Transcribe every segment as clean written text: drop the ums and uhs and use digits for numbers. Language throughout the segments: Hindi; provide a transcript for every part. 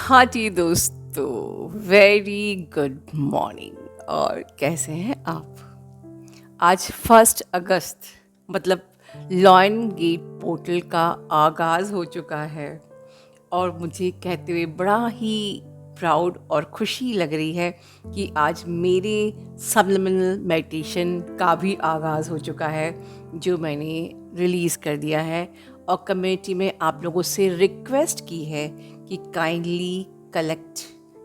हाँ जी दोस्तों, वेरी गुड मॉर्निंग। और कैसे हैं आप? आज 1 अगस्त मतलब लॉयन गेट पोर्टल का आगाज़ हो चुका है और मुझे कहते हुए बड़ा ही प्राउड और खुशी लग रही है कि आज मेरे सब्लिमिनल मेडिटेशन का भी आगाज़ हो चुका है, जो मैंने रिलीज़ कर दिया है और कम्युनिटी में आप लोगों से रिक्वेस्ट की है कि kindly collect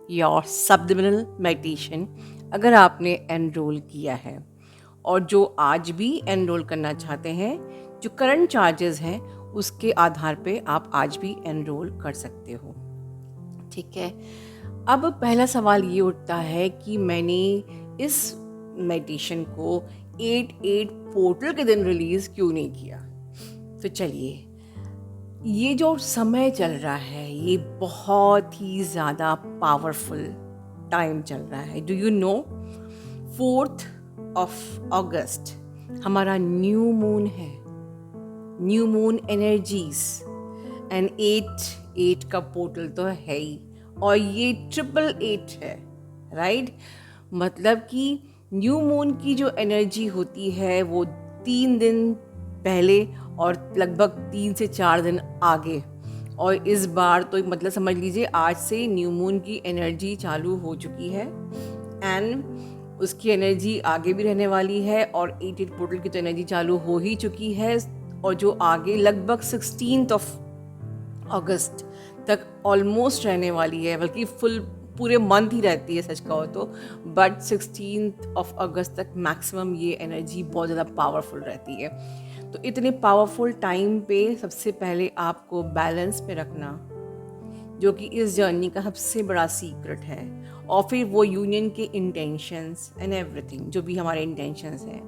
your subliminal meditation अगर आपने एनरोल किया है, और जो आज भी एनरोल करना चाहते हैं, जो करंट चार्जेस हैं उसके आधार पे आप आज भी एनरोल कर सकते हो। ठीक है। अब पहला सवाल ये उठता है कि मैंने इस मेडिटेशन को 8/8 पोर्टल के दिन रिलीज क्यों नहीं किया। तो चलिए, ये जो समय चल रहा है ये बहुत ही ज़्यादा पावरफुल टाइम चल रहा है। डू यू नो 4 अगस्त हमारा न्यू मून है, न्यू मून एनर्जीज, एंड 8/8 का पोर्टल तो है ही, और ये 888 है, राइट। मतलब कि न्यू मून की जो एनर्जी होती है वो 3 दिन पहले और लगभग 3 से 4 दिन आगे, और इस बार तो मतलब समझ लीजिए आज से न्यू मून की एनर्जी चालू हो चुकी है, एंड उसकी एनर्जी आगे भी रहने वाली है, और 8/8 पोर्टल की तो एनर्जी चालू हो ही चुकी है, और जो आगे लगभग 16 अगस्त तक ऑलमोस्ट रहने वाली है, बल्कि फुल पूरे मंथ ही रहती है सच कहो तो, बट 16 अगस्त तक मैक्सिमम ये एनर्जी बहुत ज़्यादा पावरफुल रहती है। तो इतने पावरफुल टाइम पे सबसे पहले आपको बैलेंस पे रखना, जो कि इस जर्नी का सबसे बड़ा सीक्रेट है, और फिर वो यूनियन के इंटेंशंस एंड एवरीथिंग, जो भी हमारे इंटेंशंस हैं।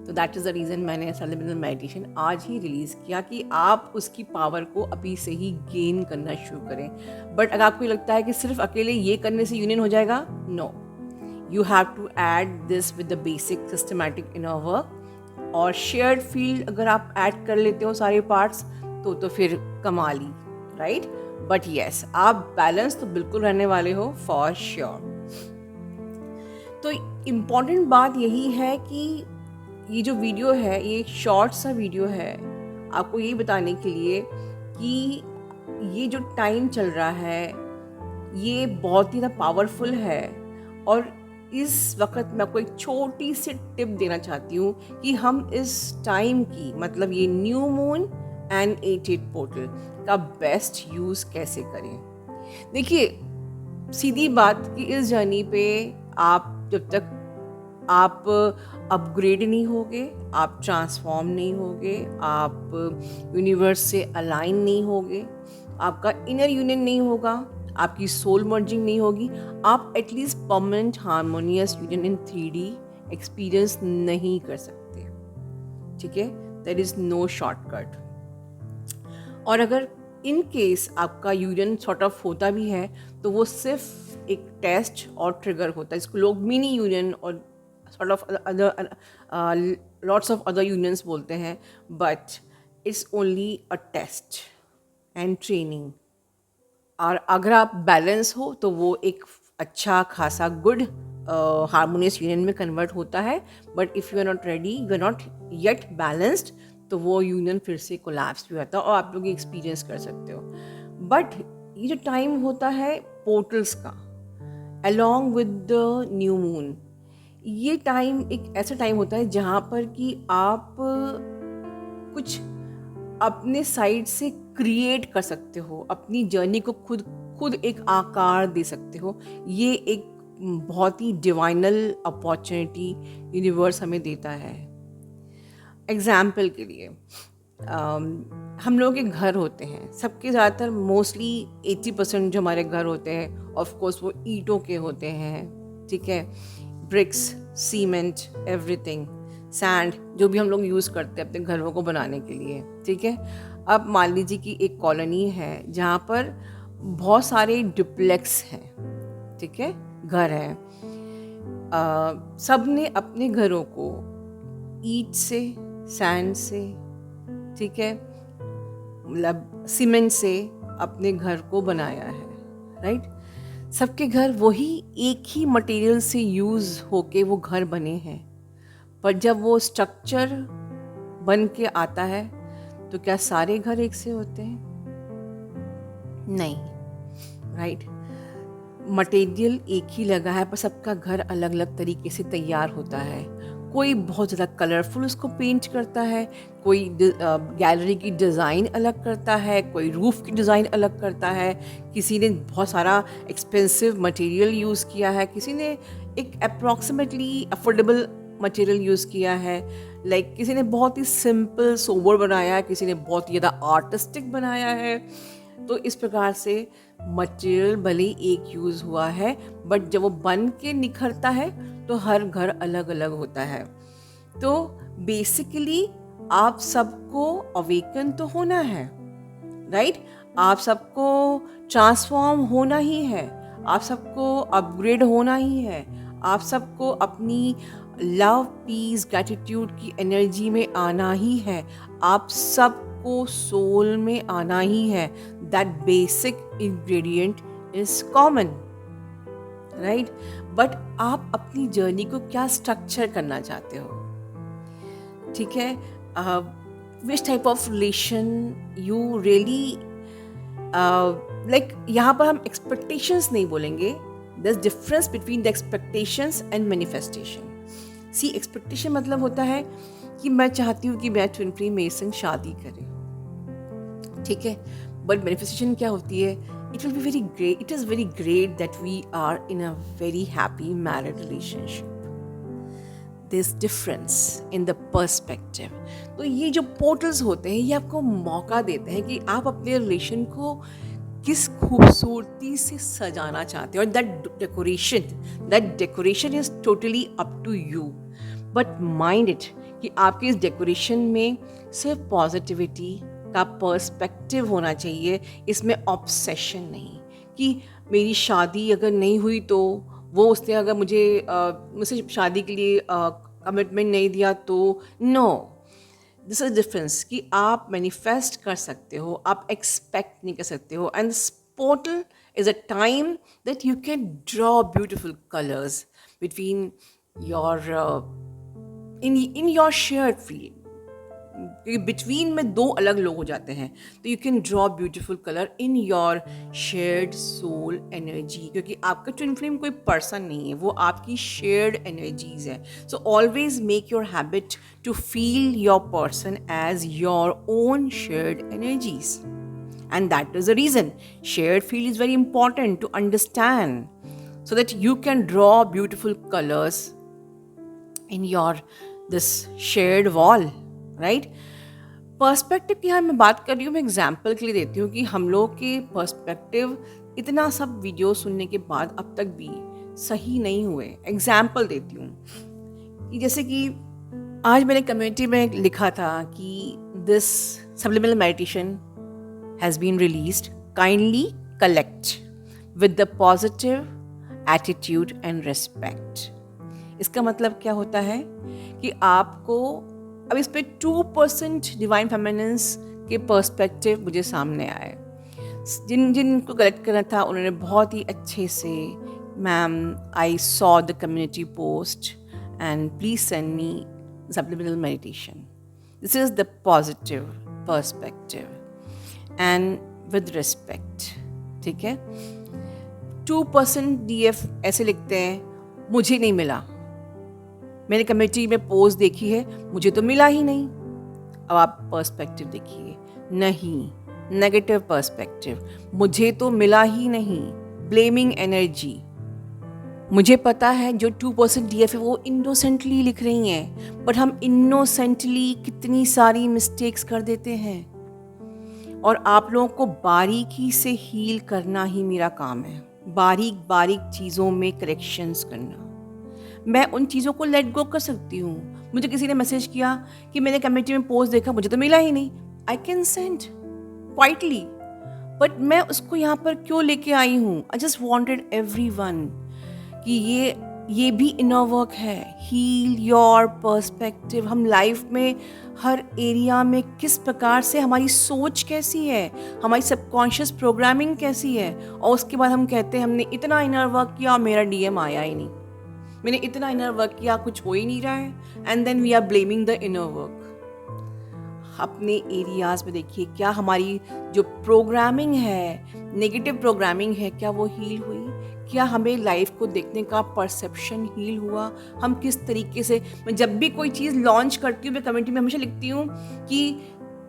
तो दैट इज़ द रीज़न मैंने सब्लिमिनल मेडिटेशन आज ही रिलीज़ किया कि आप उसकी पावर को अभी से ही गेन करना शुरू करें। बट अगर आपको लगता है कि सिर्फ अकेले ये करने से यूनियन हो जाएगा, no, you have to add this with the basic systematic inner work, और शेयर्ड फील्ड अगर आप ऐड कर लेते हो सारे पार्ट्स तो फिर कमाल ही, राइट। बट येस, आप बैलेंस तो बिल्कुल रहने वाले हो फॉर श्योर। तो इम्पॉर्टेंट बात यही है कि ये जो वीडियो है ये एक शॉर्ट सा वीडियो है, आपको यही बताने के लिए कि ये जो टाइम चल रहा है ये बहुत ही ज़्यादा पावरफुल है। और इस वक्त मैं आपको एक छोटी सी टिप देना चाहती हूँ कि हम इस टाइम की, मतलब ये न्यू मून एंड 8/8 पोर्टल का बेस्ट यूज़ कैसे करें। देखिए, सीधी बात कि इस जर्नी पे आप जब तक आप अपग्रेड नहीं होगे, आप ट्रांसफॉर्म नहीं होगे, आप यूनिवर्स से अलाइन नहीं होगे, आपका इनर यूनियन नहीं होगा, आपकी सोल मर्जिंग नहीं होगी, आप at least permanent harmonious union in 3D experience नहीं कर सकते। ठीक है, देयर इज नो शॉर्टकट। और अगर इन केस आपका यूनियन सॉर्ट ऑफ होता भी है तो वो सिर्फ एक टेस्ट और ट्रिगर होता है, इसको लोग मिनी यूनियन और sort of other lots of other unions बोलते हैं, but it's only a test and training. और अगर आप बैलेंस हो तो वो एक अच्छा खासा गुड हार्मोनियस यूनियन में कन्वर्ट होता है, but if you are not ready, you are not yet balanced, तो वो यूनियन फिर से कोलैप्स भी होता है और आप लोग एक्सपीरियंस कर सकते हो। बट ये जो टाइम होता है पोर्टल्स का along with the new moon, ये टाइम एक ऐसा टाइम होता है जहाँ पर कि आप कुछ अपने साइड से क्रिएट कर सकते हो, अपनी जर्नी को खुद खुद एक आकार दे सकते हो। ये एक बहुत ही डिवाइनल अपॉर्चुनिटी यूनिवर्स हमें देता है। एग्जाम्पल के लिए हम लोगों के घर होते हैं, सबके ज़्यादातर मोस्टली 80% जो हमारे घर होते हैं ऑफ कोर्स वो ईंटों के होते हैं। ठीक है, ब्रिक्स, सीमेंट, एवरीथिंग, सैंड, जो भी हम लोग यूज़ करते हैं अपने घरों को बनाने के लिए। ठीक है, अब मान लीजिए कि एक कॉलोनी है जहाँ पर बहुत सारे डुप्लेक्स हैं। ठीक है, घर हैं, सब ने अपने घरों को ईंट से, सैंड से, ठीक है, मतलब सीमेंट से अपने घर को बनाया है, राइट? सबके घर वही एक ही मटेरियल से यूज़ होके वो घर बने हैं, पर जब वो स्ट्रक्चर बन के आता है तो क्या सारे घर एक से होते हैं? नहीं, राइट? मटेरियल एक ही लगा है पर सबका घर अलग अलग तरीके से तैयार होता है। कोई बहुत ज़्यादा कलरफुल उसको पेंट करता है, कोई गैलरी की डिज़ाइन अलग करता है, कोई रूफ़ की डिज़ाइन अलग करता है, किसी ने बहुत सारा एक्सपेंसिव मटेरियल यूज़ किया है, किसी ने एक अप्रॉक्सीमेटली अफोर्डेबल मटेरियल यूज़ किया है, लाइक किसी ने बहुत ही सिंपल सोबर बनाया है, किसी ने बहुत ही ज़्यादा आर्टिस्टिक बनाया है। तो इस प्रकार से मटेरियल भले ही एक यूज़ हुआ है, बट जब वो बन के निखरता है तो हर घर अलग अलग होता है। तो बेसिकली आप सबको अवेकन तो होना है, राइट? आप सबको ट्रांसफॉर्म होना ही है, आप सबको अपग्रेड होना ही है, आप सबको अपनी लव, पीस, ग्रैटिट्यूड की एनर्जी में आना ही है, आप सबको सोल में आना ही है। That basic ingredient is common, right? But आप अपनी जर्नी को क्या स्ट्रक्चर करना चाहते हो, ठीक है? Which type of relation you really like, यहाँ पर हम एक्सपेक्टेशंस नहीं बोलेंगे। There is difference between the expectations and manifestation. See, expectation मतलब होता है कि मैं चाहती हूँ कि मैं ट्विन फ्लेम मेरे संग शादी करे, ठीक है? बट मैनिफेस्टेशन क्या होती है? It will be very great, it is very great that we are in a very happy married relationship. This difference in the perspective. तो ये जो पोर्टल्स होते हैं ये आपको मौका देते हैं कि आप अपने रिलेशन को किस खूबसूरती से सजाना चाहते हो। और that decoration is totally up to you, but mind it कि आपके इस डेकोरेशन में सिर्फ पॉजिटिविटी का पर्सपेक्टिव होना चाहिए, इसमें ऑब्सेशन नहीं कि मेरी शादी अगर नहीं हुई तो वो उसने अगर मुझसे शादी के लिए कमिटमेंट नहीं दिया तो नो। दिस इज डिफरेंस कि आप मैनिफेस्ट कर सकते हो, आप एक्सपेक्ट नहीं कर सकते हो। And this portal is a time that you can draw beautiful colours between your in your shared feeling. Between में दो अलग लोग हो जाते हैं, तो you can draw beautiful colour in your shared soul energy, क्योंकि आपका ट्विन फ्लेम कोई पर्सन नहीं है, वो आपकी शेयर्ड एनर्जीज है। So always make your habit to feel your person as your own shared energies, and that is the reason shared feel is very important to understand, so that you can draw beautiful colors in your this shared wall, right? Perspective की हाँ मैं बात कर रही हूँ, मैं एग्जाम्पल के लिए देती हूँ कि हम लोग के पर्सपेक्टिव इतना सब वीडियो सुनने के बाद अब तक भी सही नहीं हुए। एग्जाम्पल देती हूँ कि जैसे कि आज मैंने कम्युनिटी में लिखा था कि this subliminal meditation has been released, kindly collect with the positive attitude and respect। इसका मतलब क्या होता है कि आपको अब इस पे 2% डिवाइन फेमिनिन्स के पर्सपेक्टिव मुझे सामने आए। जिनको कलेक्ट करना था उन्होंने बहुत ही अच्छे से, ma'am I saw the community post and please send me subliminal meditation. This is the positive perspective and with respect, ठीक है? 2% DF ऐसे लिखते हैं, मुझे नहीं मिला, मैंने कमेटी में पोस्ट देखी है, मुझे तो मिला ही नहीं। अब आप पर्सपेक्टिव देखिए, नहीं, नेगेटिव पर्सपेक्टिव, मुझे तो मिला ही नहीं, ब्लेमिंग एनर्जी। मुझे पता है जो 2% DF है वो इनोसेंटली लिख रही हैं, बट हम इनोसेंटली कितनी सारी मिस्टेक्स कर देते हैं। और आप लोगों को बारीकी से हील करना ही मेरा काम है, बारीक बारीक चीज़ों में करेक्शंस करना। मैं उन चीज़ों को लेट गो कर सकती हूँ। मुझे किसी ने मैसेज किया कि मैंने कमेटी में पोस्ट देखा, मुझे तो मिला ही नहीं, I can send quietly, but मैं उसको यहाँ पर क्यों लेके आई हूँ? आई जस्ट वॉन्टेड एवरीवन कि ये भी इनर वर्क है। Heal your perspective. हम लाइफ में हर एरिया में किस प्रकार से, हमारी सोच कैसी है, हमारी सबकॉन्शियस प्रोग्रामिंग कैसी है, और उसके बाद हम कहते हैं हमने इतना इनर वर्क किया और मेरा डीएम आया ही नहीं, मैंने इतना इनर वर्क किया, कुछ हो ही नहीं रहा है, and then we are blaming the inner work. अपने एरियाज में देखिए, क्या हमारी जो प्रोग्रामिंग है, नेगेटिव प्रोग्रामिंग है, क्या वो हील हुई? क्या हमें लाइफ को देखने का परसेप्शन हील हुआ? हम किस तरीके से, मैं जब भी कोई चीज़ लॉन्च करती हूँ, मैं कमेंट्री में हमेशा लिखती हूँ कि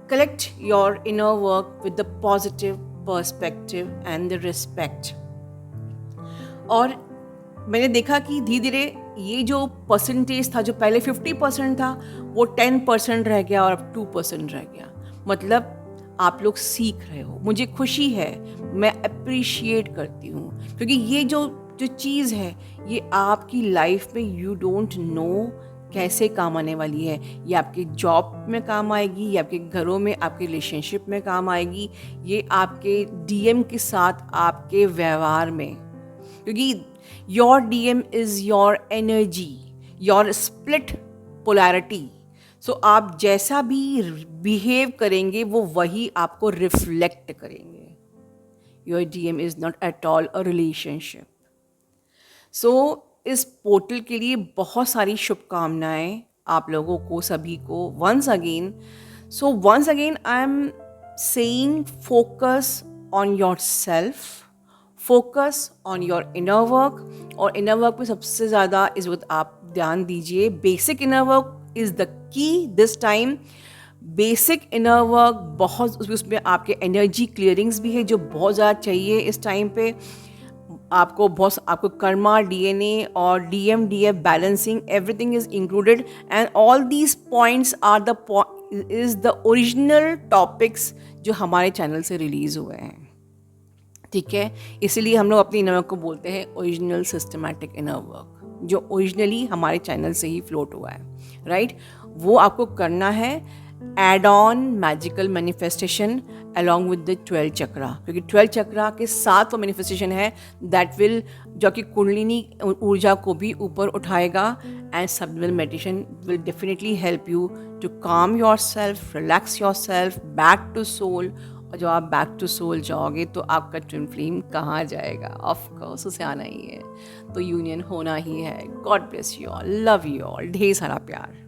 collect your inner work with the positive perspective and the respect. और मैंने देखा कि धीरे धीरे ये जो परसेंटेज था, जो पहले 50% था, वो 10% रह गया और अब 2% रह गया। मतलब आप लोग सीख रहे हो, मुझे खुशी है, मैं अप्रिशिएट करती हूँ, क्योंकि ये जो चीज़ है ये आपकी लाइफ में यू डोंट नो कैसे काम आने वाली है। ये आपके जॉब में काम आएगी, ये आपके घरों में, आपके रिलेशनशिप में काम आएगी, ये आपके डीएम के साथ आपके व्यवहार में, क्योंकि your DM is your energy, your split polarity. So आप जैसा भी बिहेव करेंगे वो वही आपको रिफ्लेक्ट करेंगे। Your DM is not at all a relationship. So इस पोर्टल के लिए बहुत सारी शुभकामनाएं आप लोगों को, सभी को, once again. So once again I am saying, focus on your self, focus on your inner work. और इनर वर्क में सबसे ज़्यादा इस वक्त आप ध्यान दीजिए, basic inner work is the key this time. Basic inner work बहुत, उसमें आपके एनर्जी क्लियरिंग्स भी है जो बहुत ज़्यादा चाहिए इस टाइम पे। आपको कर्मा, डीएनए और DM DF balancing, everything is included, and all these points are the original topics जो हमारे चैनल से रिलीज़ हुए हैं। ठीक है, इसीलिए हम लोग अपनी इनर वर्क को बोलते हैं ओरिजिनल सिस्टमैटिक इनर वर्क, जो ओरिजिनली हमारे चैनल से ही फ्लोट हुआ है, राइट? वो आपको करना है add on magical manifestation along with the 12 चक्रा, क्योंकि 12 चक्रा के साथ वो मैनिफेस्टेशन है दैट विल, जो कि कुंडलिनी ऊर्जा को भी ऊपर उठाएगा, and subliminal meditation will definitely help you to calm your self, relax your self, back to soul. और जब आप बैक टू सोल जाओगे तो आपका ट्विन फ्लेम कहाँ जाएगा? ऑफ कोर्स उसे आना ही है, तो यूनियन होना ही है। God bless you all, love you all, ढेर सारा प्यार।